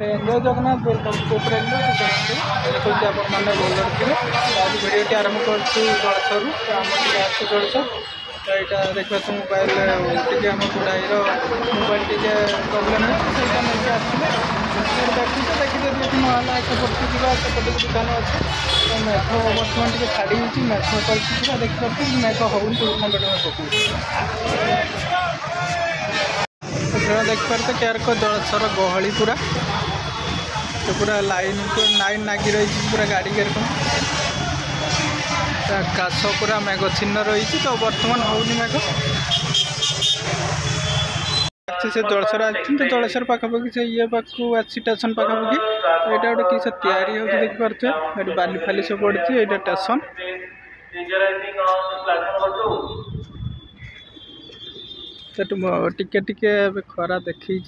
जय Jagannath welcome to देखते आप मैंने भल रखिए आज भिडियो आरंभ कर जलसर आम जलसर तो यहाँ देखा तो मोबाइल टी आम बुढ़ाई मोबाइल टी प्रोब्लेम है देखिए देखिए देखिए ना सेपटे जावा सेपटे दुकान अच्छे तो मेघ बर्तमान टी छाड़ी मेघ चलती देखिए मेघ हो खंड पकड़ देखिए क्या जलसर गहली पूरा तो पूरा लाइन नागी रही पूरा गाड़ी आकाश पूरा मेघ छिन्न रही तो बर्तमान होनी मेघ से जलसर तो जलसर पाखापाखि से ये पाख स्टेशन पाखापाखि तो यहाँ गोटे किस तैयारी हो देखिए बाली फाली सब पड़ी ये स्टेशन टिके टिके खरा देखी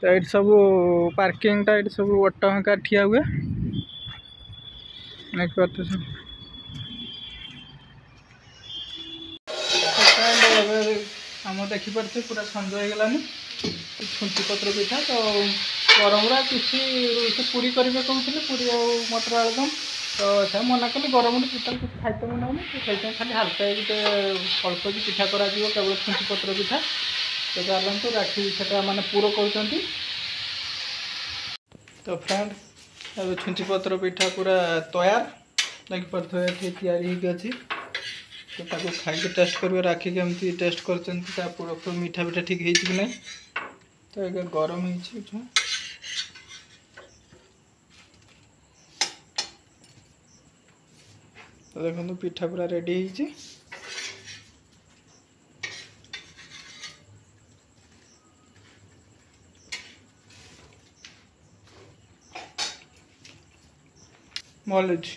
तो ये सब पार्किंग टा ये सब ऑटो हंका ठिया हुए देखते आम देखिपे पूरा संज होगलानी छुंची पत्र पिठा तो गरम किसी पूरी करेंगे कहते पूरी मटर आलुदम तो से मना कली गरम टोटाल कुछ खाइते मना तो खाली हाल्का अल्प कि पिठा करा केवल छुंची पत्र पिठा तो चलते राखी से माने पूरा कहते तो फ्रेंड अब छुंची पत्र पिठा पूरा तैयार देखिए तैयारी अच्छी तो ताको खाई टेस्ट करेंगे राखी केमती टेस्ट कर मीठा पिठा ठीक है कि नहीं तो ये गरम हो तो देखो पिठा पूरा रेडी है मॉलेज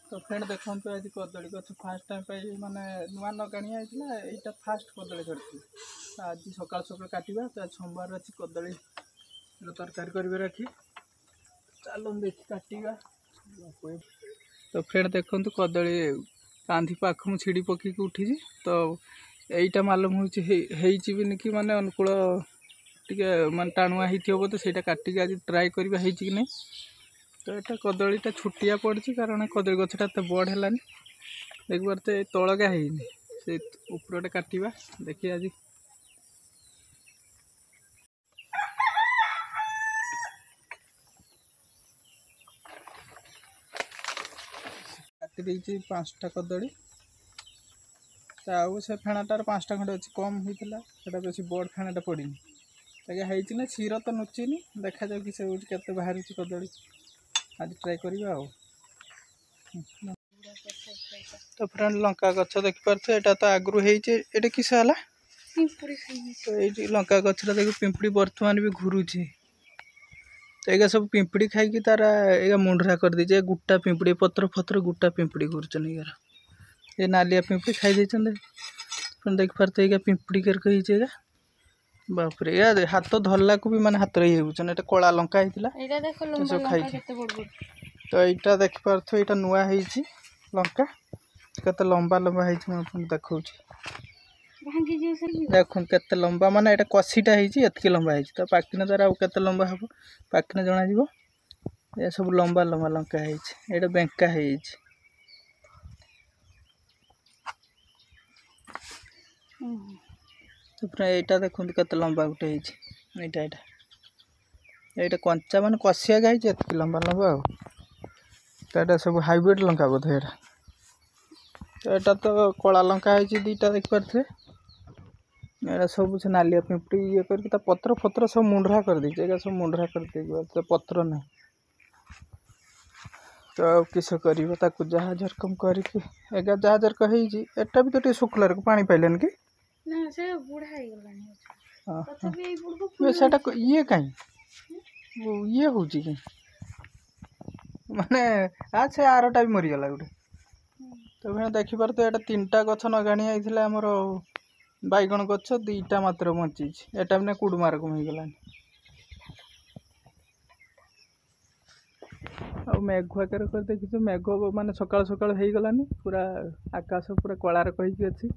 तो फ्रेंड देखो आज कदली गछ फास्ट टाइम माने नुआ नगाणिया यहाँ फास्ट कदली गढ़ी आज सकाल सकाल काटा तो आज सोमवार अच्छी कदली तरकारी कर रखी चलो देखी काटा तो फ्रेंड देखो कदली कांधी पाख मु छिड़ी पकई उठी तो यहीटा मालूम होनी कि माने अनुकूल टिके मान टाणुआ हो तो सहीटा काटिक आज ट्राए करवा कि नहीं तो यहाँ कदलीटा छुटिया पड़ी कारण कदली गछटा एत बड़ है देख पारे तलगा है से उपरटा काटा देखिए आज काटी 5टा कदली आउ से फेणाटार 5टा खंडे अच्छी कम होता बेस बड़ फेणाटा पड़ी आज्ञा है क्षीर तो नुचिनी देखा जाऊ कि से बाहर कदली आज ट्राए करवा तो फ्रेंड लंका गछ देखिपे यहाँ तो आगु होटा किस है तो ये लंका गछटा देख पिंपड़ी बर्तमान भी घूरुची तो ये सब पिंपड़ी खाई तार ये मुंडरा कर दीजिए गुटा पिंपड़ी पत्र फत्र गुटा पिंपड़ी घूरुचन यार ये नालिया पिंपड़ी खाई देते देखिपारे ये पिंपड़ी करके बापरे यार हाथ धरला को भी माने हाथ रही कला लंका सब खाई तो यहाँ देखिपे यहाँ नुआ है लंका केते लंबा लंबा है देखा देखो केते लंबा माने यहाँ कषीटा होती लंबा है तो पाकिना द्वारा आते लंबा हम पाकिना जन ये सब लंबा लंबा लंका है यहाँ बेंका है तो यहाँ देखो केते लंबा गोटे यहाँ यहाँ कंचा मान कषिया गाई लंबा लंबा तो यहाँ सब हाइब्रिड लंका बोधे यहाँ तो यहाँ तो कला लंका है दीटा देखिपे यहाँ सब से नालिया पिंपड़ी ये कर पत्र फत्र सब मुंडरा कर दीजिए सब मुंडरा कर दे तो पत्र ना तो किस कर जहा झरकम करके जहा झरक होटा भी तो शुक्लार को पानी पाइलान कि ये कहीं ये हूँ कि माने आज से आरटा भी मरीगला गोटे तो भाई देखिपार तो यहाँ 3टा गछ नगाणी आई आमर बैगण गछ 2टा मात्र बची यहाँ मैंने कुड़मार कम होगलानी आ मेघुआ कर देखी मेघ माने सकाल सकाल हो गलानी पूरा आकाश पूरा कलार कहीकि अच्छी